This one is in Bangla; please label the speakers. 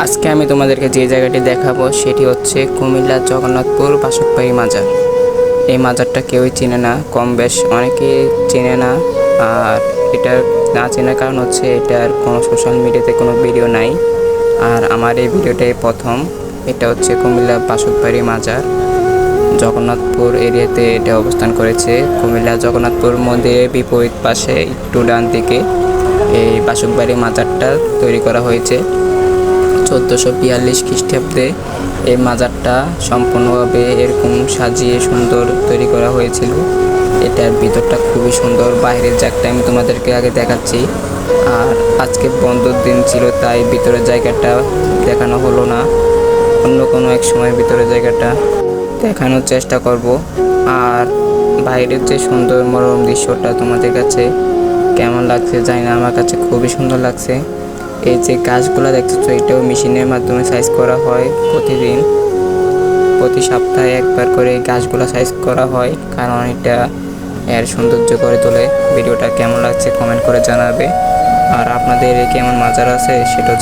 Speaker 1: আজকে আমি তোমাদেরকে যে জায়গাটি দেখাবো সেটি হচ্ছে কুমিল্লা জগন্নাথপুর বাসুকবাড়ি মাজার। এই মাজারটা কেউই চিনে না, কম বেশ অনেকেই চেনে না। আর এটার না চেনার কারণ হচ্ছে এটার কোনো সোশ্যাল মিডিয়াতে কোনো ভিডিও নাই। আর আমার এই ভিডিওটাই প্রথম। এটা হচ্ছে কুমিল্লা বাসুকবাড়ি মাজার, জগন্নাথপুর এরিয়াতে এটা অবস্থান করেছে। কুমিল্লা জগন্নাথপুর মন্দিরের বিপরীত পাশে একটু ডান দিকে এই বাসুকবাড়ি মাজারটা তৈরি করা হয়েছে। 1442 খ্রিস্টাব্দে এই মাজারটা সম্পূর্ণভাবে এরকম সাজিয়ে সুন্দর তৈরি করা হয়েছিল। এটার ভিতরটা খুবই সুন্দর। বাইরের জায়গাটা আমি তোমাদেরকে আগে দেখাচ্ছি। আর আজকে বন্ধর দিন ছিল, তাই ভিতরের জায়গাটা দেখানো হলো না। অন্য কোনো এক সময় ভিতরের জায়গাটা দেখানোর চেষ্টা করব। আর বাইরের যে সুন্দর মনোরম দৃশ্যটা তোমাদের কাছে কেমন লাগছে জানি না, আমার কাছে খুবই সুন্দর লাগছে। এই যে গাছগুলো দেখতেছো, এটাও মেশিনের মাধ্যমে সাইজ করা হয়। প্রতি সপ্তাহে একবার করে গাছগুলো সাইজ করা হয়, কারণ এটা এর সৌন্দর্য করে তোলে। ভিডিওটা কেমন লাগছে কমেন্ট করে জানাবে। আর আপনাদের কেমন মাজার আছে সেটাও